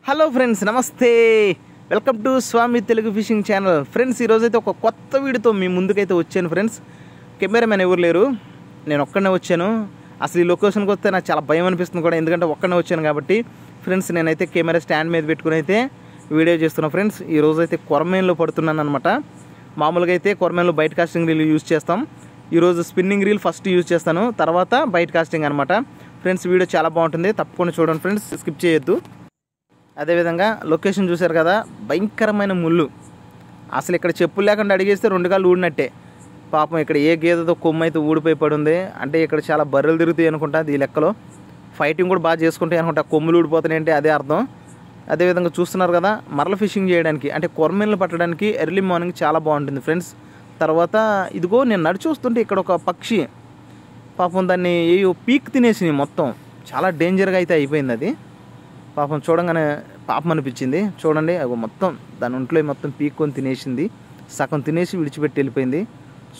Hello friends, నమస్తే. Welcome to Swami Telugu fishing channel. Friends, ఈరోజైతే ఒక కొత్త వీడియోతో మీ ముందుకైతే వచ్చాను. ఫ్రెండ్స్, కెమెరామెన్ ఎవరు లేరు, నేను ఒక్కడనే వచ్చాను. అసలు ఈ లొకేషన్కి వస్తే నాకు చాలా భయం అనిపిస్తుంది కూడా, ఎందుకంటే ఒక్కడనే వచ్చాను కాబట్టి. ఫ్రెండ్స్, నేనైతే కెమెరా స్టాండ్ మీద పెట్టుకుని అయితే వీడియో చేస్తున్నాను. ఫ్రెండ్స్, ఈరోజైతే కొరమేన్లో పడుతున్నాను అనమాట. మామూలుగా అయితే కొరమేన్లో బయట కాస్టింగ్ రీల్ యూజ్ చేస్తాం. ఈరోజు స్పిన్నింగ్ రీల్ ఫస్ట్ యూజ్ చేస్తాను, తర్వాత బయట కాస్టింగ్ అనమాట. ఫ్రెండ్స్, వీడియో చాలా బాగుంటుంది, తప్పకుండా చూడండి ఫ్రెండ్స్, స్కిప్ చేయొద్దు. అదేవిధంగా లొకేషన్ చూశారు కదా, భయంకరమైన ముళ్ళు. అసలు ఇక్కడ చెప్పులు లేకుండా అడిగేస్తే 2 కాళ్ళు ఊడినట్టే. పాపం ఇక్కడ ఏ గేదెతో కొమ్ము అయితే ఊడిపోయి పడుంది. అంటే ఇక్కడ చాలా బర్రెలు తిరుగుతాయి అనుకుంటా, ఈ లెక్కలో ఫైటింగ్ కూడా బాగా చేసుకుంటాయి అనుకుంటా. కొమ్ములు ఊడిపోతున్నాయి అంటే అదే అర్థం. అదేవిధంగా చూస్తున్నారు కదా, మరల ఫిషింగ్ చేయడానికి అంటే కొరమేన్లు పట్టడానికి ఎర్లీ మార్నింగ్ చాలా బాగుంటుంది ఫ్రెండ్స్. తర్వాత ఇదిగో నేను నడిచి వస్తుంటే ఇక్కడ ఒక పక్షి, పాపం దాన్ని ఏయో పీక్ తినేసింది మొత్తం. చాలా డేంజర్గా అయితే అయిపోయింది అది. పాపం చూడంగానే పాపం అనిపించింది. చూడండి, అవి మొత్తం దాని ఒంట్లో మొత్తం పీక్కొని తినేసింది, సగం తినేసి విడిచిపెట్టి వెళ్ళిపోయింది.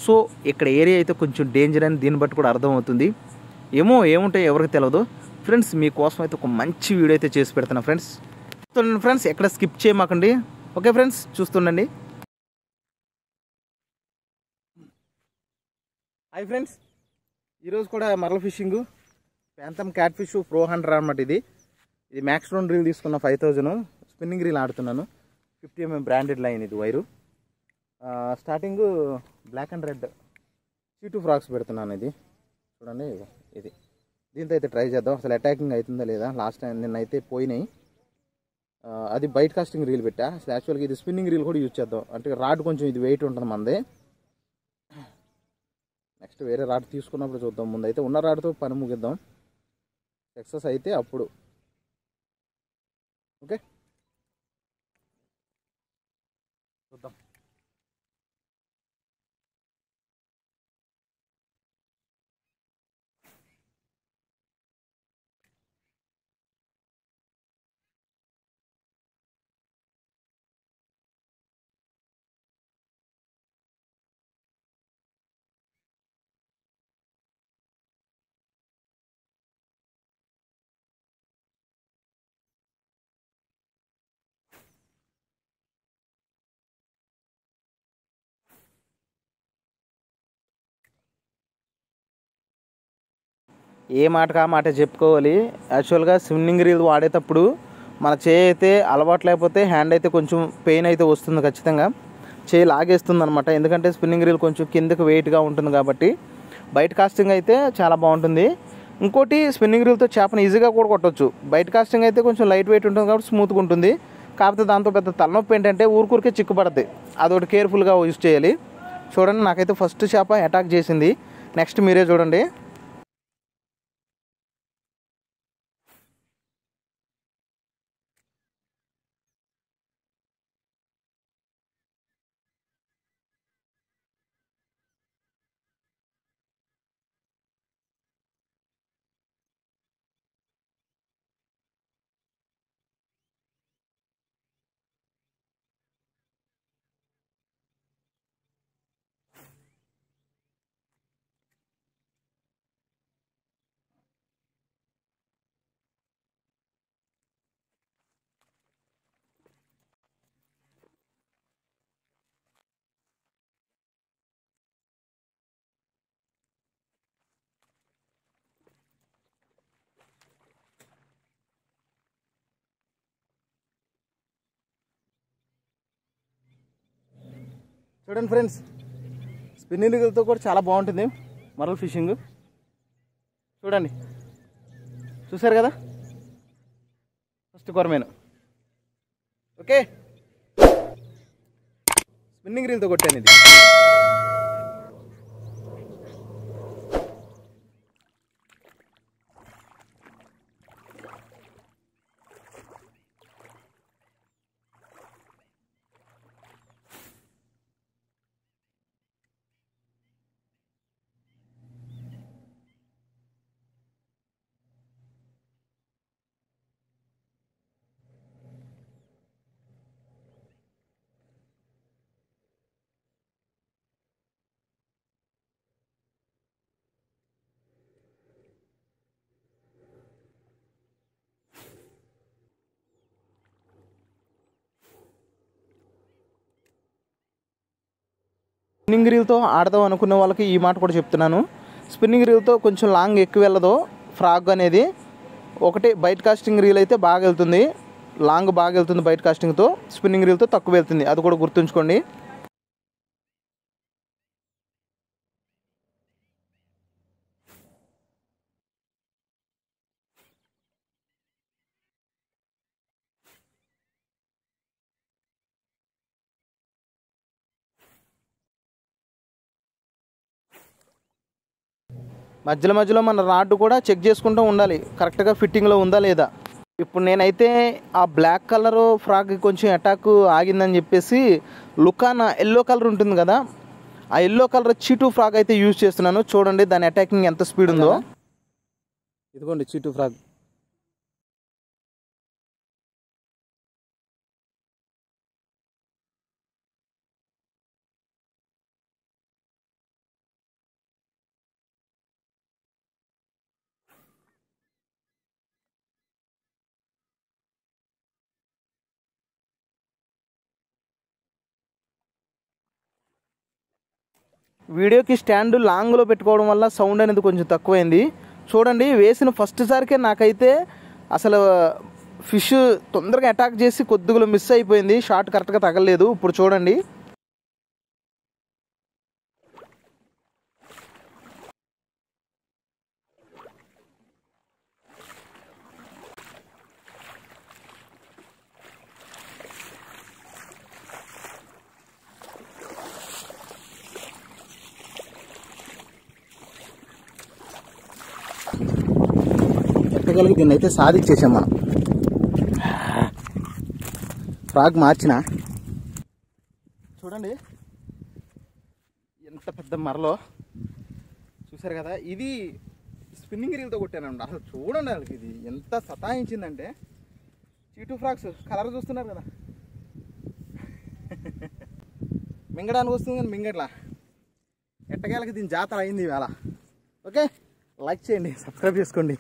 సో ఇక్కడ ఏరియా అయితే కొంచెం డేంజర్ అని దీన్ని బట్టి కూడా అర్థమవుతుంది. ఏముంటాయి ఎవరికి తెలియదు. ఫ్రెండ్స్, మీకోసం అయితే ఒక మంచి వీడియో అయితే చేసి పెడుతున్నా ఫ్రెండ్స్. చూడండి ఫ్రెండ్స్, ఎక్కడ స్కిప్ చేయమాకండి. ఓకే ఫ్రెండ్స్, చూస్తుండండి. హాయ్ ఫ్రెండ్స్, ఈరోజు కూడా మరల fishing phantom catfish pro 100 అనమాట. ఇది మ్యాక్స్ట్రోన్ రీల్ తీసుకున్న 5000 స్పిన్నింగ్ రీల్ ఆడుతున్నాను. 50 mm బ్రాండెడ్ లైన్ ఇది wire. Starting black and red C2 ఫ్రాక్స్ పెడుతున్నాను. ఇది చూడండి, ఇది దీంతో అయితే ట్రై చేద్దాం, అసలు అటాకింగ్ అవుతుందా లేదా. లాస్ట్ టైం నిన్నైతే పోయినాయి. అది బైట్ కాస్టింగ్ రీల్ పెట్టా. అసలు యాక్చువల్గా ఇది స్పిన్నింగ్ రీల్ కూడా యూజ్ చేద్దాం. అంటే రాడ్ కొంచెం ఇది వెయిట్ ఉంటుంది మనది. నెక్స్ట్ వేరే రాడ్ తీసుకున్నప్పుడు చూద్దాం. ముందు అయితే ఉన్న రాడ్తో పని ముగిద్దాం. సక్సెస్ అయితే అప్పుడు. ఓకే, చూద్దాం. ఏ మాటకు ఆ మాట చెప్పుకోవాలి. యాక్చువల్గా స్విమ్మింగ్ రీల్ వాడేటప్పుడు మన చేయి అయితే అలవాటు లేకపోతే హ్యాండ్ అయితే కొంచెం పెయిన్ అయితే వస్తుంది ఖచ్చితంగా. చేయి లాగేస్తుంది అనమాట, ఎందుకంటే స్పిన్నింగ్ రీల్ కొంచెం కిందకి వెయిట్గా ఉంటుంది కాబట్టి. బయట కాస్టింగ్ అయితే చాలా బాగుంటుంది. ఇంకోటి, స్పిన్నింగ్ రీల్తో చేపను ఈజీగా కూడా కొట్టవచ్చు. బయట కాస్టింగ్ అయితే కొంచెం లైట్ వెయిట్ ఉంటుంది కాబట్టి స్మూత్గా ఉంటుంది. కాకపోతే దాంతో పెద్ద తలనొప్పి ఏంటంటే ఊరికే చిక్కుపడుతుంది. అదొకటి కేర్ఫుల్గా యూజ్ చేయాలి. చూడండి, నాకైతే ఫస్ట్ చేప అటాక్ చేసింది. నెక్స్ట్ మీరే చూడండి. చూడండి ఫ్రెండ్స్, స్పిన్నింగ్ రీల్తో కూడా చాలా బాగుంటుంది మరల ఫిషింగ్. చూడండి, చూసారు కదా, ఫస్ట్ కొరమేను. ఓకే, స్పిన్నింగ్ రీల్తో కొట్టాను ఇది. స్పిన్నింగ్ రీల్తో ఆడదాం అనుకునే వాళ్ళకి ఈ మాట కూడా చెప్తున్నాను. స్పిన్నింగ్ రీల్తో కొంచెం లాంగ్ ఎక్కువ వెళ్ళదు ఫ్రాగ్ అనేది. ఒకటి బైట్ కాస్టింగ్ రీల్ అయితే బాగా వెళ్తుంది, లాంగ్ బాగా వెళ్తుంది బైట్ కాస్టింగ్తో. స్పిన్నింగ్ రీల్తో తక్కువ వెళ్తుంది, అది కూడా గుర్తుంచుకోండి. మధ్యలో మధ్యలో మన రాడ్ కూడా చెక్ చేసుకుంటూ ఉండాలి, కరెక్ట్గా ఫిట్టింగ్లో ఉందా లేదా. ఇప్పుడు నేనైతే ఆ బ్లాక్ కలర్ ఫ్రాక్ కొంచెం అటాక్ ఆగిందని చెప్పేసి లుకానా ఎల్లో కలర్ ఉంటుంది కదా, ఆ ఎల్లో కలర్ చీటు ఫ్రాక్ అయితే యూజ్ చేస్తున్నాను. చూడండి దాని అటాకింగ్ ఎంత స్పీడ్ ఉందో. ఇదిగోండి చీటు ఫ్రాక్. వీడియోకి స్టాండ్ లాంగ్లో పెట్టుకోవడం వల్ల సౌండ్ అనేది కొంచెం తక్కువైంది. చూడండి వేసిన ఫస్ట్ సారికే నాకైతే అసలు ఫిష్ తొందరగా అటాక్ చేసి కొద్దిగా మిస్ అయిపోయింది, షాట్ కరెక్ట్గా తగలలేదు. ఇప్పుడు చూడండి ఎట్టగలిగి దీన్ని అయితే సాధించేసాం మనం. ఫ్రాగ్ మార్చిన చూడండి ఎంత పెద్ద మరలో, చూసారు కదా. ఇది స్పిన్నింగ్ రీల్తో కొట్టానండి. అసలు చూడండి వాళ్ళకి ఇది ఎంత సతాయించిందంటే. చీటు ఫ్రాక్స్ కలర్ చూస్తున్నారు కదా, మింగడానికి వస్తుంది కానీ మింగట్లా. ఎట్టకేళ్ళకి దీని జాతర అయింది ఇవాళ. ఓకే, లైక్ చేయండి, సబ్స్క్రైబ్ చేసుకోండి.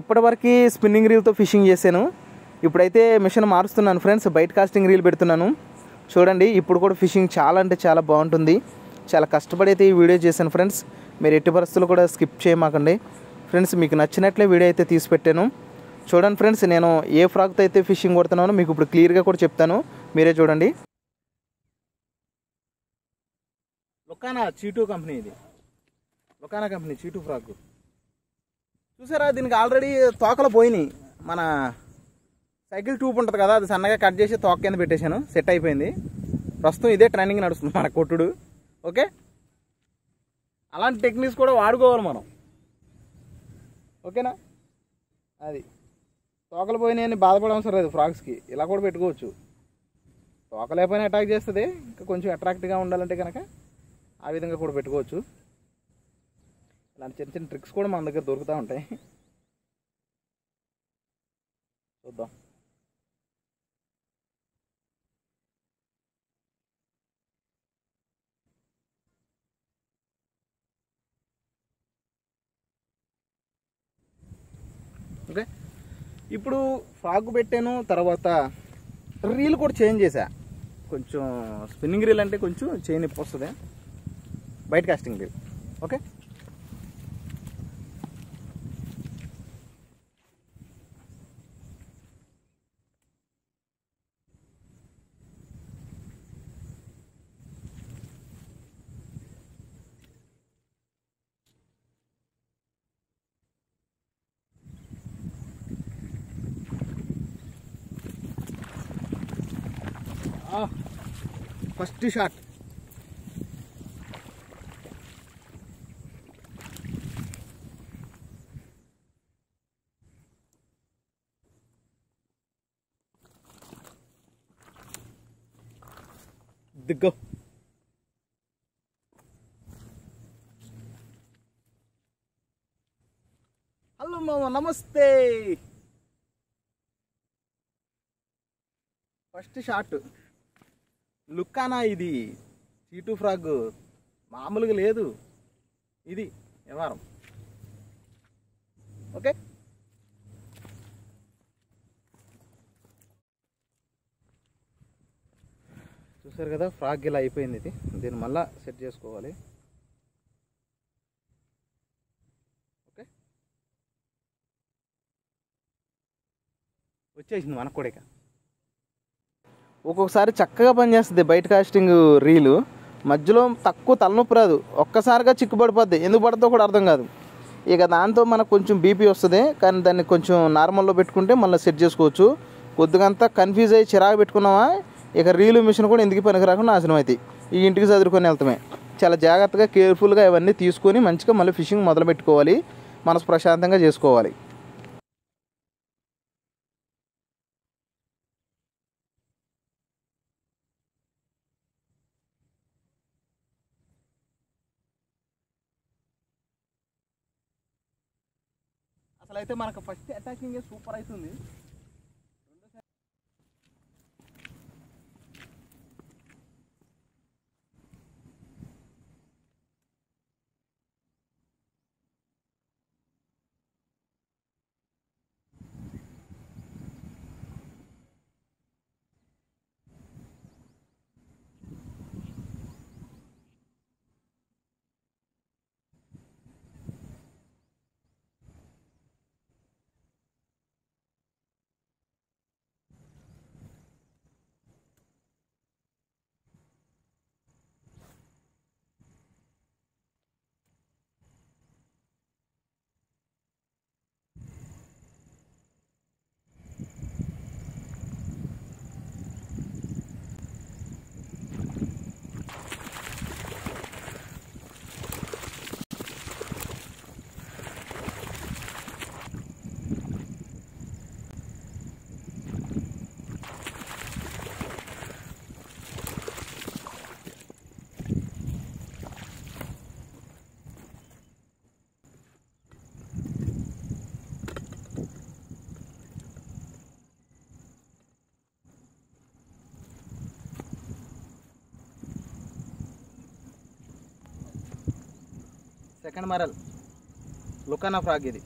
ఇప్పటివరకు స్పిన్నింగ్ రీల్తో ఫిషింగ్ చేశాను, ఇప్పుడైతే మిషన్ మారుస్తున్నాను ఫ్రెండ్స్, బైట్ కాస్టింగ్ రీల్ పెడుతున్నాను. చూడండి ఇప్పుడు కూడా ఫిషింగ్ చాలా అంటే చాలా బాగుంటుంది. చాలా కష్టపడి అయితే ఈ వీడియో చేశాను ఫ్రెండ్స్. మీరు ఎట్టి పరిస్థితులు కూడా స్కిప్ చేయమాకండి ఫ్రెండ్స్. మీకు నచ్చినట్లే వీడియో అయితే తీసి పెట్టాను. చూడండి ఫ్రెండ్స్, నేను ఏ ఫ్రాక్తో అయితే ఫిషింగ్ కొడుతున్నానో మీకు ఇప్పుడు క్లియర్గా కూడా చెప్తాను, మీరే చూడండి. లుకానా చీటు కంపెనీ, ఇది లుకానా కంపెనీ చీటు ఫ్రాక్. చూసారా దీనికి ఆల్రెడీ తోకలు పోయినాయి. మన సైకిల్ ట్యూబ్ ఉంటుంది కదా, అది సన్నగా కట్ చేసి తోక కింద పెట్టేశాను, సెట్ అయిపోయింది. ప్రస్తుతం ఇదే ట్రైనింగ్ నడుస్తుంది మన కొట్టుడు. ఓకే, అలాంటి టెక్నిక్స్ కూడా వాడుకోవాలి మనం, ఓకేనా. అది తోకలు పోయినాయని బాధపడవసరం లేదు ఫ్రాక్స్కి, ఇలా కూడా పెట్టుకోవచ్చు. తోక లేకపోయినా అటాక్ చేస్తుంది, ఇంకా కొంచెం అట్రాక్ట్గా ఉండాలంటే కనుక ఆ విధంగా కూడా పెట్టుకోవచ్చు. ఇలాంటి చిన్న చిన్న ట్రిక్స్ కూడా మన దగ్గర దొరుకుతూ ఉంటాయి, చూద్దాం. ఓకే, ఇప్పుడు ఫ్రాక్ పెట్టాను, తర్వాత రీల్ కూడా చేంజ్ చేశా. కొంచెం స్పిన్నింగ్ రీల్ అంటే కొంచెం చేయి నొప్పి వస్తుంది, bait casting reel. Okay, first shot. దిగ్గో. హలో మామ, నమస్తే. ఫస్ట్ షాట్ లుకానా, ఇది చీటు ఫ్రాగ్, మామూలుగా లేదు ఇది వ్యవహారం. ఓకే, చూసారు కదా ఫ్రాగ్ ఇలా అయిపోయింది. ఇది దీన్ని మళ్ళీ సెట్ చేసుకోవాలి. ఓకే, వచ్చేసింది మనకు కూడా. ఇక ఒక్కొక్కసారి చక్కగా పనిచేస్తుంది బయట కాస్టింగ్ రీలు, మధ్యలో తక్కువ తలనొప్పి రాదు, ఒక్కసారిగా చిక్కుపడిపోద్ది. ఎందుకు పడుతుందో కూడా అర్థం కాదు. ఇక దాంతో మనకు కొంచెం బీపీ వస్తుంది. కానీ దాన్ని కొంచెం నార్మల్లో పెట్టుకుంటే మళ్ళీ సెట్ చేసుకోవచ్చు. కొద్దిగా అంతా కన్ఫ్యూజ్ అయ్యి చిరాకు పెట్టుకున్నామా ఇక రీలు మిషన్ కూడా ఎందుకు పనికి రాకుండా నాశనం అవుతాయి. ఈ ఇంటికి చదువుకొని వెళ్తామే. చాలా జాగ్రత్తగా కేర్ఫుల్గా ఇవన్నీ తీసుకొని మంచిగా మళ్ళీ ఫిషింగ్ మొదలు పెట్టుకోవాలి. మనసు ప్రశాంతంగా చేసుకోవాలి. అసలు అయితే మనకు ఫస్ట్ అటాకింగ్ సూపర్ అవుతుంది. సెకండ్ మరల్ లుకానా ఫ్రాగ్ ఇది.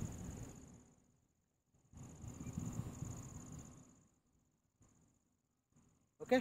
ఓకే,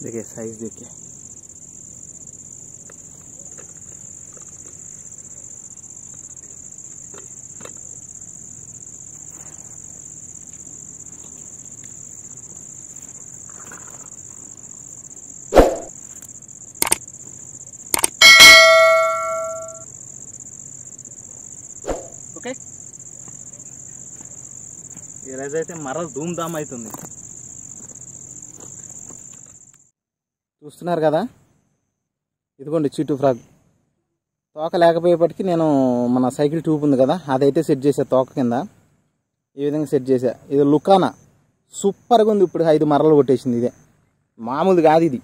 देखिए साइज देखिए। ఈరోజైతే మరలు ధూమ్ధామ్ అవుతుంది. చూస్తున్నారు కదా, ఇదిగోండి చీటు ఫ్రాగ్. తోక లేకపోయేపటికి నేను మన సైకిల్ ట్యూబ్ ఉంది కదా, అదైతే సెట్ చేసా తోక కింద. ఈ విధంగా సెట్ చేసా. ఇది లుకానా, సూపర్గా ఉంది. ఇప్పుడు 5 మరలు కొట్టేసింది. ఇదే మామూలుది కాదు ఇది.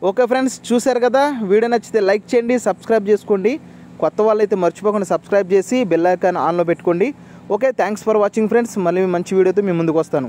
ఓకే ఫ్రెండ్స్, చూశారు కదా. వీడియో నచ్చితే లైక్ చేయండి, సబ్స్క్రైబ్ చేసుకోండి. కొత్త వాళ్ళైతే మర్చిపోకుండా సబ్స్క్రైబ్ చేసి బెల్ ఐకాన్ ఆన్లో పెట్టుకోండి. Okay, thanks for watching friends. మళ్ళీ మంచి వీడియోతో మీ ముందుకు వస్తాను.